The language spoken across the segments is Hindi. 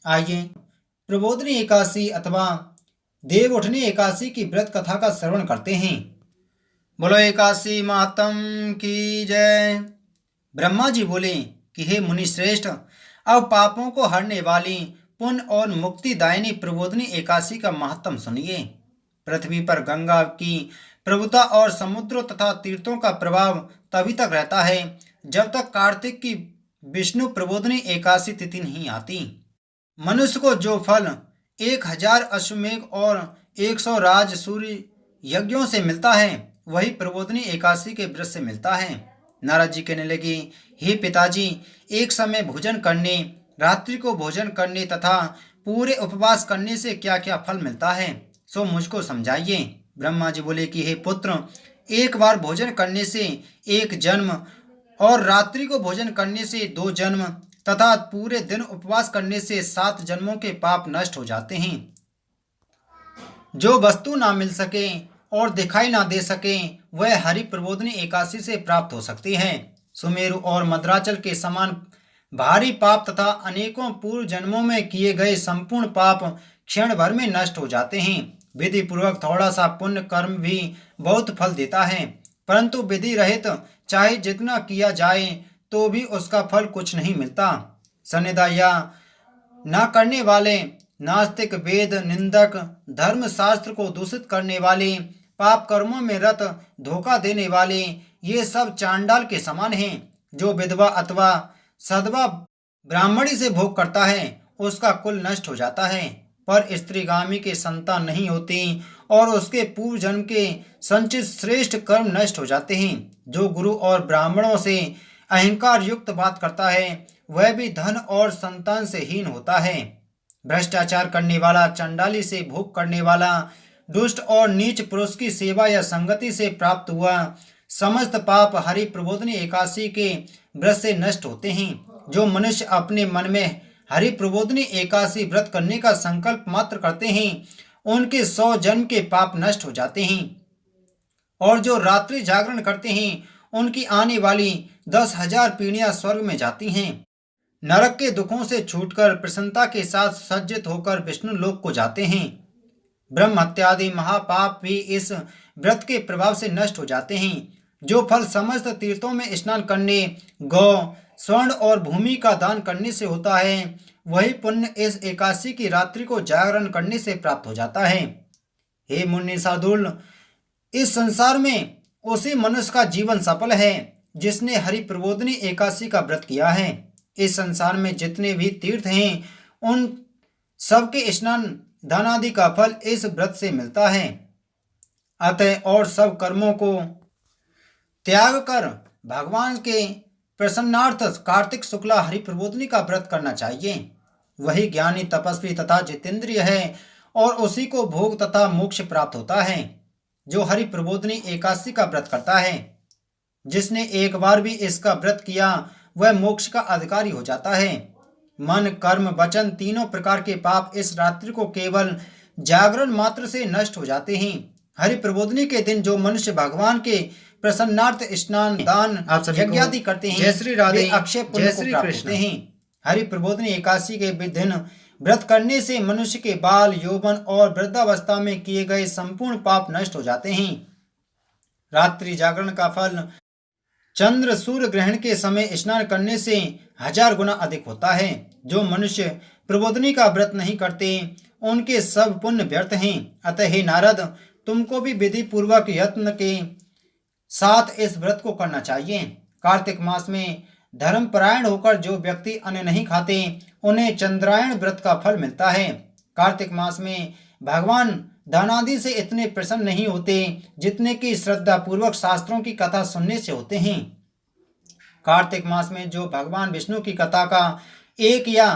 आइए प्रबोधिनी एकादशी अथवा देव उठनी एकादशी की व्रत कथा का श्रवण करते हैं। बोलो एकादशी मातम की जय। ब्रह्मा जी बोले कि हे मुनि श्रेष्ठ, अब पापों को हरने वाली पुण्य और मुक्तिदायिनी प्रबोधिनी एकादशी का महत्व सुनिए। पृथ्वी पर गंगा की प्रभुता और समुद्रों तथा तीर्थों का प्रभाव तभी तक रहता है जब तक कार्तिक की विष्णु प्रबोधिनी एकादशी तिथि नहीं आती। मनुष्य को जो फल 1000 अश्वमेघ और 100 राज सूर्य यज्ञों से मिलता है, वही प्रबोधिनी एकादशी के व्रत से मिलता है। नारद जी कहने लगे, हे पिताजी, एक समय भोजन करने, रात्रि को भोजन करने तथा पूरे उपवास करने से क्या क्या फल मिलता है, सो मुझको समझाइए। ब्रह्मा जी बोले कि हे पुत्र, एक बार भोजन करने से 1 जन्म और रात्रि को भोजन करने से 2 जन्म तथा पूरे दिन उपवास करने से 7 जन्मों के पाप नष्ट हो जाते हैं। जो वस्तु ना मिल सके और दिखाई ना दे सके, वह हरि प्रबोधिनी एकादशी से प्राप्त हो सकती है। सुमेरु और मद्राचल के समान भारी पाप तथा अनेकों पूर्व जन्मों में किए गए संपूर्ण पाप क्षण भर में नष्ट हो जाते हैं। विधि पूर्वक थोड़ा सा पुण्य कर्म भी बहुत फल देता है, परंतु विधि रहित चाहे जितना किया जाए तो भी उसका फल कुछ नहीं मिलता। सन्निधा या न करने वाले, नास्तिक, वेद निंदक, धर्म शास्त्र को दूषित करने वाले, पाप कर्मों में रत, धोखा देने वाले, ये सब चांडाल के समान हैं। जो विधवा अथवा सधवा ब्राह्मणी से भोग करता है, उसका कुल नष्ट हो जाता है, पर स्त्रीगामी के संतान नहीं होती और उसके पूर्व जन्म के संचित श्रेष्ठ कर्म नष्ट हो जाते हैं। जो गुरु और ब्राह्मणों से अहंकार युक्त बात करता है, वह भी धन और संतान से हीन होता है। भ्रष्टाचार करने वाला, चंडाली से भोग करने वाला, दुष्ट और नीच पुरुष की सेवा या संगति से प्राप्त हुआ समस्त पाप हरि प्रबोधिनी एकादशी के व्रत से नष्ट होते हैं। जो मनुष्य अपने मन में हरि प्रबोधिनी एकादशी व्रत करने का संकल्प मात्र करते हैं, उनके 100 जन्म के पाप नष्ट हो जाते हैं। और जो रात्रि जागरण करते हैं, उनकी आने वाली 10,000 पीढ़ियां स्वर्ग में जाती हैं। नरक के दुखों से छूटकर प्रसन्नता के साथ सज्जित होकर विष्णु लोक को जाते हैं। ब्रह्म हत्या आदि महापाप भी इस व्रत के प्रभाव से नष्ट हो जाते हैं। जो फल समस्त तीर्थों में स्नान करने, गौ, स्वर्ण और भूमि का दान करने से होता है, वही पुण्य इस एकादशी की रात्रि को जागरण करने से प्राप्त हो जाता है। हे मुनि साधुल, इस संसार में उसी मनुष्य का जीवन सफल है जिसने हरि प्रबोधिनी एकादशी का व्रत किया है। इस संसार में जितने भी तीर्थ हैं, उन सबके स्नान दान आदि का फल इस व्रत से मिलता है। अतः और सब कर्मों को त्याग कर भगवान के प्रसन्नार्थ कार्तिक शुक्ला हरि प्रबोधिनी का व्रत करना चाहिए। वही ज्ञानी, तपस्वी तथा जितेंद्रिय है और उसी को भोग तथा मोक्ष प्राप्त होता है। जो हरि प्रबोधिनी एकादशी का व्रत करता है, जिसने एक बार भी इसका व्रत किया, वह मोक्ष का अधिकारी हो जाता है। मन, कर्म, वचन तीनों प्रकार के पाप इस रात्रि को केवल जागरण मात्र से नष्ट हो जाते हैं। हरि प्रबोधिनी के दिन जो मनुष्य भगवान के प्रसन्नार्थ स्नान, दान, यज्ञ आदि करते हैं, जय श्री राधे, वे अक्षय पुण्य को प्राप्त होते हैं। हरि प्रबोधिनी एकादशी के दिन व्रत करने से मनुष्य के बाल, यौवन और वृद्धावस्था में किए गए संपूर्ण पाप नष्ट हो जाते हैं। रात्रि जागरण का फल चंद्र सूर्य ग्रहण के समय स्नान करने से 1000 गुना अधिक होता है। जो मनुष्य प्रबोधिनी का व्रत नहीं करते, उनके सब पुण्य व्यर्थ हैं। अतः हे नारद, तुमको भी विधि पूर्वक यत्न के साथ इस व्रत को करना चाहिए। कार्तिक मास में धर्मपरायण होकर जो व्यक्ति अन्न नहीं खाते, उन्हें चंद्रायण व्रत का फल मिलता है। कार्तिक मास में भगवान दानादि से इतने प्रसन्न नहीं होते जितने कि श्रद्धा पूर्वक शास्त्रों की कथा सुनने से होते हैं। कार्तिक मास में जो भगवान विष्णु की कथा का 1 या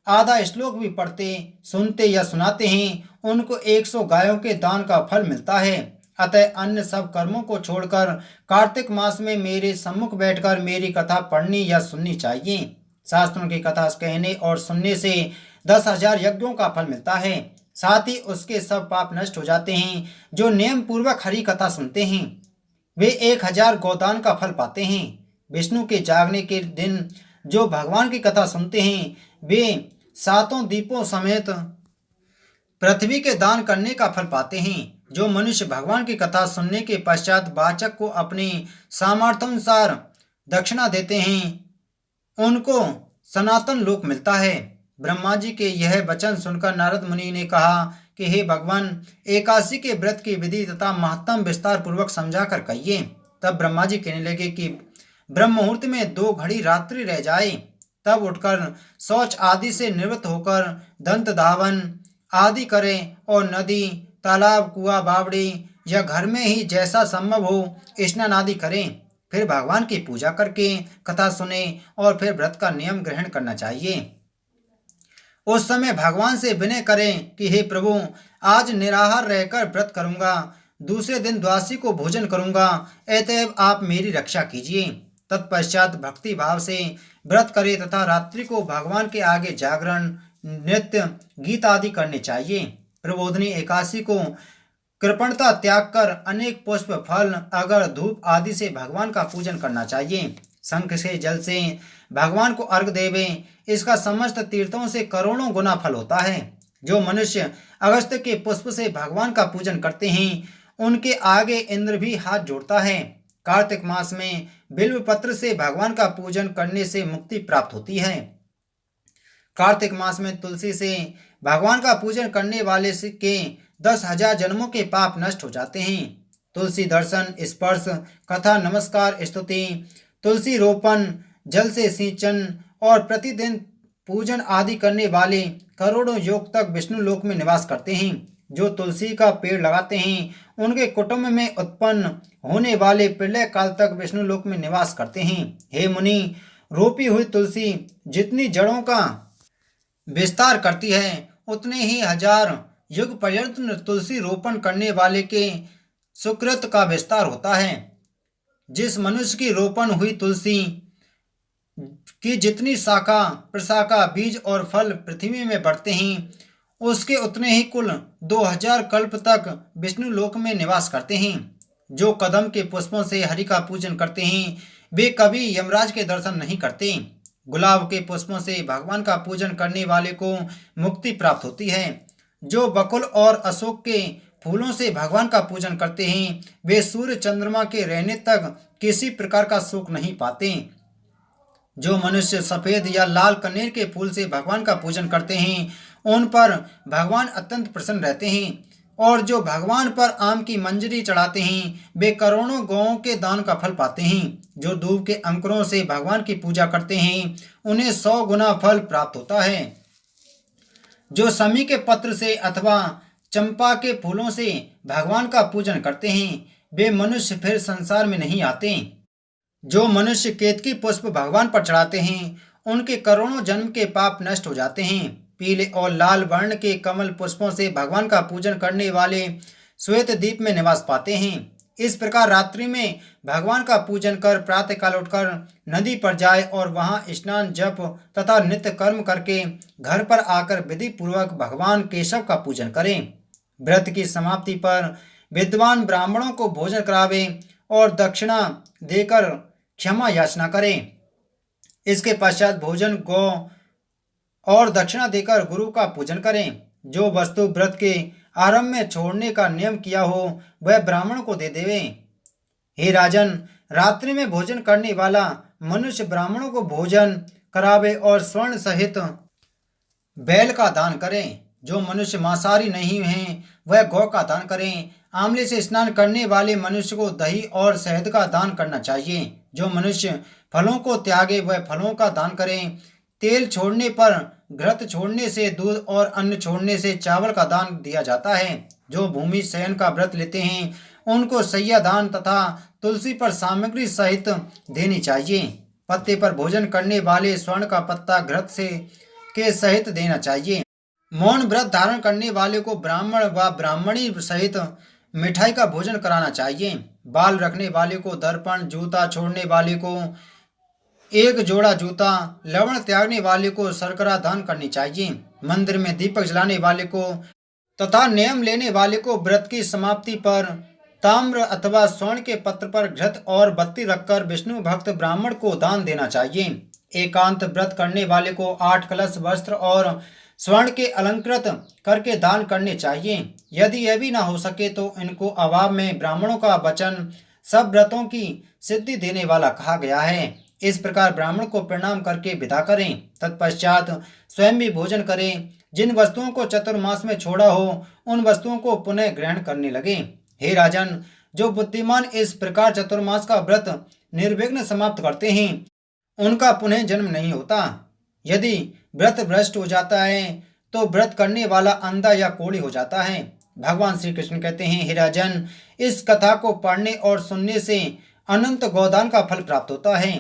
आधा श्लोक भी पढ़ते, सुनते या सुनाते हैं, उनको 100 गायों के दान का फल मिलता है। अतः अन्य सब कर्मों को छोड़कर कार्तिक मास में मेरे सम्मुख बैठकर मेरी कथा पढ़नी या सुननी चाहिए। शास्त्रों की कथा कहने और सुनने से 10,000 यज्ञों का फल मिलता है। साथ ही उसके सब पाप नष्ट हो जाते हैं। जो नियम पूर्वक हरि कथा सुनते हैं, वे 1000 गोदान का फल पाते हैं। विष्णु के जागने के दिन जो भगवान की कथा सुनते हैं, वे सातों दीपों समेत पृथ्वी के दान करने का फल पाते हैं। जो मनुष्य भगवान की कथा सुनने के पश्चात वाचक को अपनी सामर्थ्यानुसार दक्षिणा देते हैं, उनको सनातन लोक मिलता है। ब्रह्मा जी के यह वचन सुनकर नारद मुनि ने कहा कि हे भगवान, एकादशी के व्रत की विधि तथा महत्तम विस्तार पूर्वक समझा कर कहिए। तब ब्रह्मा जी कहने लगे कि ब्रह्म मुहूर्त में 2 घड़ी रात्रि रह जाए, तब उठकर शौच आदि से निवृत्त होकर दंत धावन आदि करें और नदी, तालाब, कुआं, बावड़ी या घर में ही जैसा संभव हो स्नान आदि करें। फिर भगवान की पूजा करके कथा सुने और फिर व्रत का नियम ग्रहण करना चाहिए। उस समय भगवान से विनय करें कि हे प्रभु, आज निराहार रहकर व्रत करूंगा, दूसरे दिन द्वादशी को भोजन करूंगा, अतएव आप मेरी रक्षा कीजिए। तत्पश्चात भक्ति भाव से व्रत करें तथा रात्रि को भगवान के आगे जागरण, नृत्य, गीत आदि करने चाहिए। प्रबोधनी एकादशी को कृपणता त्याग कर अनेक पुष्प, फल, अगर, धूप आदि से भगवान का पूजन करना चाहिए। शंख से, जल से भगवान को अर्घ देवें, इसका समस्त तीर्थों से करोड़ों गुना फल होता है। जो मनुष्य अगस्त्य के पुष्प से भगवान का पूजन करते हैं, उनके आगे इंद्र भी हाथ जोड़ता है। कार्तिक मास में बिल्व पत्र से भगवान का पूजन करने से मुक्ति प्राप्त होती है। कार्तिक मास में तुलसी से भगवान का पूजन करने वाले के 10,000 जन्मों के पाप नष्ट हो जाते हैं। तुलसी दर्शन, स्पर्श, कथा, नमस्कार, स्तुति, तुलसी रोपण, जल से सिंचन और प्रतिदिन पूजन आदि करने वाले करोड़ों योग तक विष्णु लोक में निवास करते हैं। जो तुलसी का पेड़ लगाते हैं, उनके कुटुंब में उत्पन्न होने वाले प्रलय काल तक विष्णु लोक में निवास करते हैं। हे मुनि, रोपी हुई तुलसी जितनी जड़ों का विस्तार करती है, उतने ही 1000 युग पर्यंत तुलसी रोपण करने वाले के सुकृत का विस्तार होता है। जिस मनुष्य की रोपण हुई तुलसी की जितनी शाखा, प्रशाखा, बीज और फल पृथ्वी में बढ़ते हैं, उसके उतने ही कुल 2000 कल्प तक विष्णु लोक में निवास करते हैं। जो कदम के पुष्पों से हरि का पूजन करते हैं, वे कभी यमराज के दर्शन नहीं करते। गुलाब के पुष्पों से भगवान का पूजन करने वाले को मुक्ति प्राप्त होती है। जो बकुल और अशोक के फूलों से भगवान का पूजन करते हैं, वे सूर्य चंद्रमा के रहने तक किसी प्रकार का सुख नहीं पाते। जो मनुष्य सफेद या लाल कनेर के फूल से भगवान का पूजन करते हैं, उन पर भगवान अत्यंत प्रसन्न रहते हैं। और जो भगवान पर आम की मंजरी चढ़ाते हैं, वे करोड़ों गौओं के दान का फल पाते हैं। जो दूब के अंकुरों से भगवान की पूजा करते हैं, उन्हें 100 गुना फल प्राप्त होता है। जो समी के पत्र से अथवा चंपा के फूलों से भगवान का पूजन करते हैं, वे मनुष्य फिर संसार में नहीं आते। जो मनुष्य केतकी पुष्प भगवान पर चढ़ाते हैं, उनके करोड़ों जन्म के पाप नष्ट हो जाते हैं। पीले और लाल वर्ण के कमल पुष्पों से भगवान का पूजन करने वाले श्वेत द्वीप में निवास पाते हैं। इस प्रकार रात्रि में भगवान का पूजन कर प्रातःकाल उठकर नदी पर जाए और वहां स्नान, जप तथा नित्य कर्म करके घर पर आकर विधि पूर्वक भगवान केशव का पूजन करें। व्रत की समाप्ति पर विद्वान ब्राह्मणों को भोजन करावे और दक्षिणा देकर क्षमा याचना करें। इसके पश्चात भोजन, गौ और दक्षिणा देकर गुरु का पूजन करें। जो वस्तु व्रत के आरंभ में छोड़ने का नियम किया हो, वह ब्राह्मण को दे देवे। हे राजन, रात्रि में भोजन करने वाला मनुष्य ब्राह्मणों को भोजन करावे और स्वर्ण सहित बैल का दान करें। जो मनुष्य मांसाहारी नहीं हैं, वह गौ का दान करें। आंवले से स्नान करने वाले मनुष्य को दही और शहद का दान करना चाहिए। जो मनुष्य फलों को त्यागे, वह फलों का दान करें। तेल छोड़ने पर, घृत छोड़ने से दूध और अन्न छोड़ने से चावल का दान दिया जाता है। जो भूमि शयन का व्रत लेते हैं, उनको सैया दान तथा तुलसी पर सामग्री सहित देनी चाहिए। पत्ते पर भोजन करने वाले स्वर्ण का पत्ता घृत से के सहित देना चाहिए। मौन व्रत धारण करने वाले को ब्राह्मण व ब्राह्मणी सहित मिठाई का भोजन कराना चाहिए। बाल रखने वाले को दर्पण, जूता छोड़ने वाले को 1 जोड़ा जूता, लवण त्यागने वाले को शर्करा दान करनी चाहिए। मंदिर में दीपक जलाने वाले को तथा नियम लेने वाले को व्रत की समाप्ति पर ताम्र अथवा स्वर्ण के पत्र पर घृत और बत्ती रखकर विष्णु भक्त ब्राह्मण को दान देना चाहिए। एकांत व्रत करने वाले को 8 कलश वस्त्र और स्वर्ण के अलंकृत करके दान करने चाहिए। यदि यह भी ना हो सके तो इनको अभाव में ब्राह्मणों का वचन सब व्रतों की सिद्धि देने वाला कहा गया है। इस प्रकार ब्राह्मण को प्रणाम करके विदा करें। तत्पश्चात स्वयं भी भोजन करें। जिन वस्तुओं को चतुर्मास में छोड़ा हो उन वस्तुओं को पुनः ग्रहण करने लगे। हे राजन, जो बुद्धिमान इस प्रकार चतुर्मास का व्रत निर्विघ्न समाप्त करते हैं उनका पुनः जन्म नहीं होता। यदि व्रत भ्रष्ट हो जाता है तो व्रत करने वाला अंधा या कोढ़ी हो जाता है। भगवान श्री कृष्ण कहते हैं, हे राजन, इस कथा को पढ़ने और सुनने से अनंत गोदान का फल प्राप्त होता है।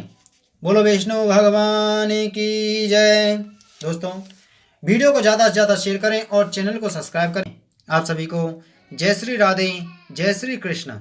बोलो वैष्णव भगवान की जय। दोस्तों, वीडियो को ज़्यादा से ज़्यादा शेयर करें और चैनल को सब्सक्राइब करें। आप सभी को जय श्री राधे, जय श्री कृष्ण।